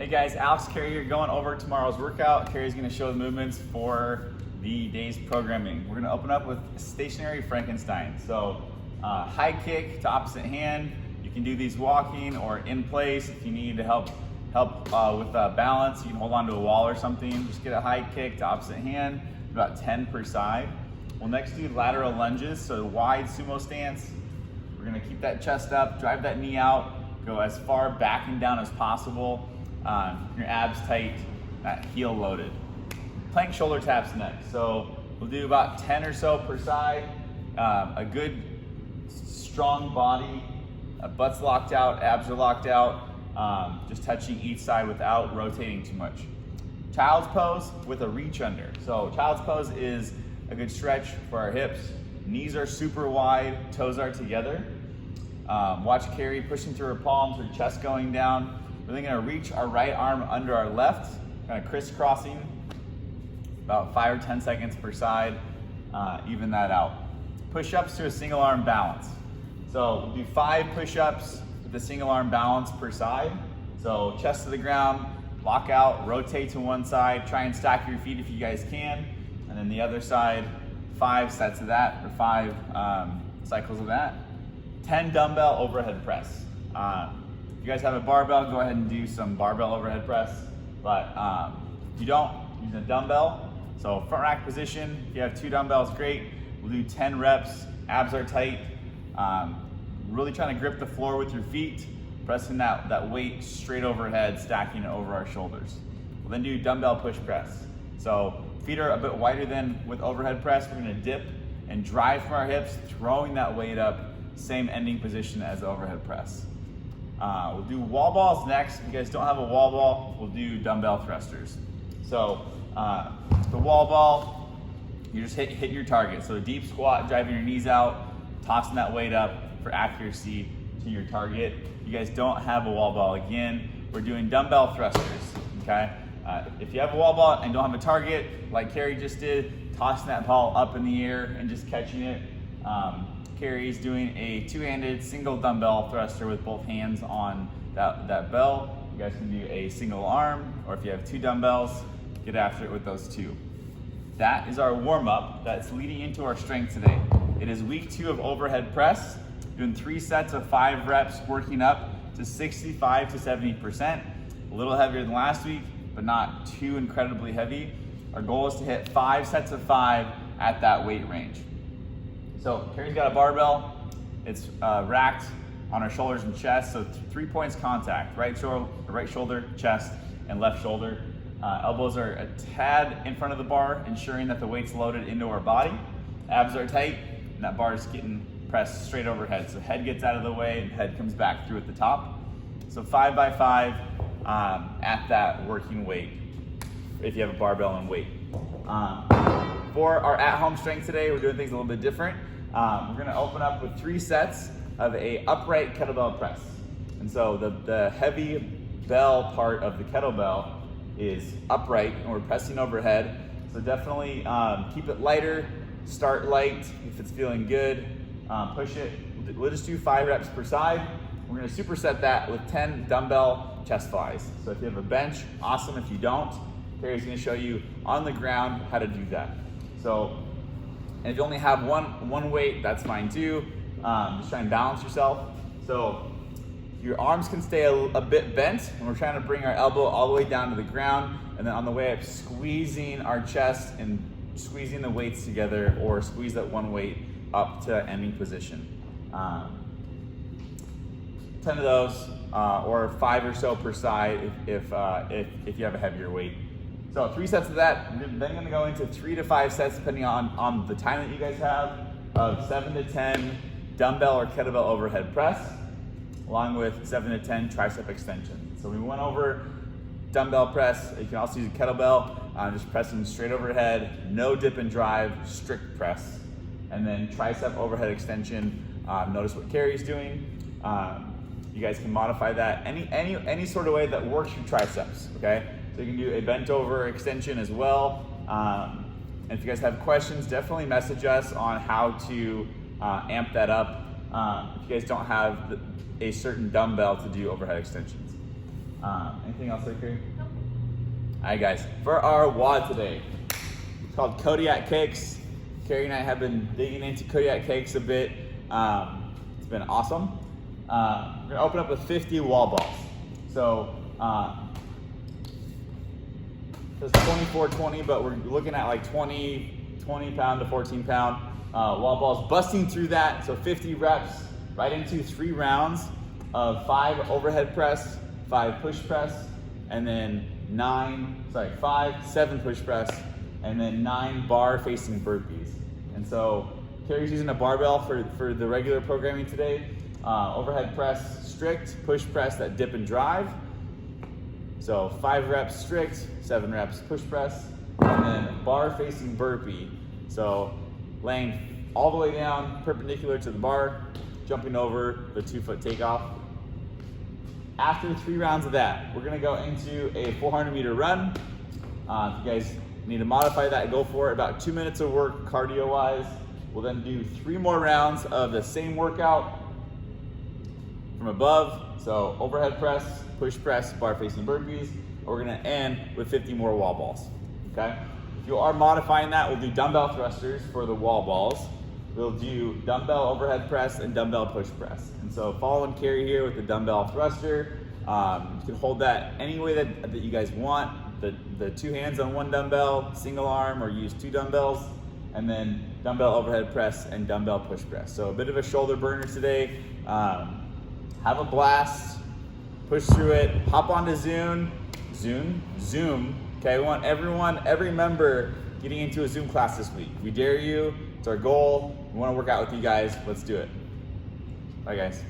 Hey guys, Alex Carey here, going over tomorrow's workout. Carey's gonna show the movements for the day's programming. We're gonna open up with stationary Frankenstein. So high kick to opposite hand. You can do these walking or in place. If you need to help with balance, you can hold onto a wall or something. Just get a high kick to opposite hand, about 10 per side. We'll next do lateral lunges, so wide sumo stance. We're gonna keep that chest up, drive that knee out, go as far back and down as possible. Your abs tight, that heel loaded. Plank shoulder taps next. So we'll do about 10 or so per side. A good strong body, butt's locked out, abs are locked out, just touching each side without rotating too much. Child's pose with a reach under. So child's pose is a good stretch for our hips. Knees are super wide, toes are together. Watch Carey pushing through her palms, her chest going down. We're then gonna reach our right arm under our left, kind of crisscrossing, about 5 or 10 seconds per side, even that out. Push-ups to a single arm balance. So we'll do 5 push-ups with a single arm balance per side. So chest to the ground, lock out, rotate to one side, try and stack your feet if you guys can. And then the other side, 5 sets of that, or 5 cycles of that. 10 dumbbell overhead press. If you guys have a barbell, go ahead and do some barbell overhead press. But if you don't, use a dumbbell. So front rack position, if you have 2 dumbbells, great. We'll do 10 reps, abs are tight. Really trying to grip the floor with your feet, pressing that weight straight overhead, stacking it over our shoulders. We'll then do dumbbell push press. So feet are a bit wider than with overhead press. We're gonna dip and drive from our hips, throwing that weight up, same ending position as the overhead press. We'll do wall balls next. If you guys don't have a wall ball, we'll do dumbbell thrusters. So the wall ball, you just hit your target. So a deep squat, driving your knees out, tossing that weight up for accuracy to your target. If you guys don't have a wall ball, again, we're doing dumbbell thrusters, okay? If you have a wall ball and don't have a target, like Carey just did, tossing that ball up in the air and just catching it. Carey's doing a 2-handed single dumbbell thruster with both hands on that bell. You guys can do a single arm, or if you have 2 dumbbells, get after it with those 2. That is our warm-up that's leading into our strength today. It is week 2 of overhead press, doing 3 sets of 5 reps, working up to 65 to 70%. A little heavier than last week, but not too incredibly heavy. Our goal is to hit 5 sets of 5 at that weight range. So Carey's got a barbell. It's racked on our shoulders and chest. So 3 points contact, right shoulder, chest, and left shoulder. Elbows are a tad in front of the bar, ensuring that the weight's loaded into our body. Abs are tight, and that bar is getting pressed straight overhead. So head gets out of the way and head comes back through at the top. So 5 by 5 at that working weight, if you have a barbell and weight. For our at-home strength today, we're doing things a little bit different. We're gonna open up with 3 sets of a upright kettlebell press. And so the heavy bell part of the kettlebell is upright and we're pressing overhead. So definitely keep it lighter, start light if it's feeling good, push it. We'll just do 5 reps per side. We're gonna superset that with 10 dumbbell chest flies. So if you have a bench, awesome. If you don't, Carey's gonna show you on the ground how to do that. So, and if you only have one weight, that's fine too. Just try and balance yourself. So your arms can stay a bit bent, and we're trying to bring our elbow all the way down to the ground, and then on the way up, squeezing our chest and squeezing the weights together, or squeeze that one weight up to ending position. 10 of those, or 5 or so per side if you have a heavier weight. So 3 sets of that. We're then gonna go into 3 to 5 sets, depending on the time that you guys have, of 7 to 10 dumbbell or kettlebell overhead press, along with 7 to 10 tricep extension. So we went over dumbbell press. You can also use a kettlebell, just pressing straight overhead, no dip and drive, strict press. And then tricep overhead extension. Notice what Carey's doing. You guys can modify that any sort of way that works your triceps, okay? So you can do a bent over extension as well. And if you guys have questions, definitely message us on how to amp that up if you guys don't have a certain dumbbell to do overhead extensions. Anything else there, Carrie? Nope. All right, guys, for our WOD today, it's called Kodiak Kicks. Carrie and I have been digging into Kodiak Kicks a bit. It's been awesome. We're gonna open up with 50 wall balls. So, it's 24-20, but we're looking at like 20 pound to 14 pound wall balls, busting through that. So 50 reps right into 3 rounds of 5 overhead press, 5 push press, and then 7 push press, and then 9 bar facing burpees. And so Carrie's using a barbell for the regular programming today. Overhead press strict, push press that dip and drive. So 5 reps strict, 7 reps push press, and then bar facing burpee. So laying all the way down perpendicular to the bar, jumping over the 2-foot takeoff. After 3 rounds of that, we're gonna go into a 400-meter run. If you guys need to modify that, go for it. About 2 minutes of work cardio-wise. We'll then do 3 more rounds of the same workout from above. So overhead press, push press, bar facing burpees. We're gonna end with 50 more wall balls, okay? If you are modifying that, we'll do dumbbell thrusters for the wall balls. We'll do dumbbell overhead press and dumbbell push press. And so following Carrie here with the dumbbell thruster, you can hold that any way that you guys want. The 2 hands on 1 dumbbell, single arm, or use 2 dumbbells, and then dumbbell overhead press and dumbbell push press. So a bit of a shoulder burner today. Have a blast, push through it, hop onto Zoom. Okay, we want every member getting into a Zoom class this week. We dare you, it's our goal. We wanna work out with you guys, let's do it. Bye guys.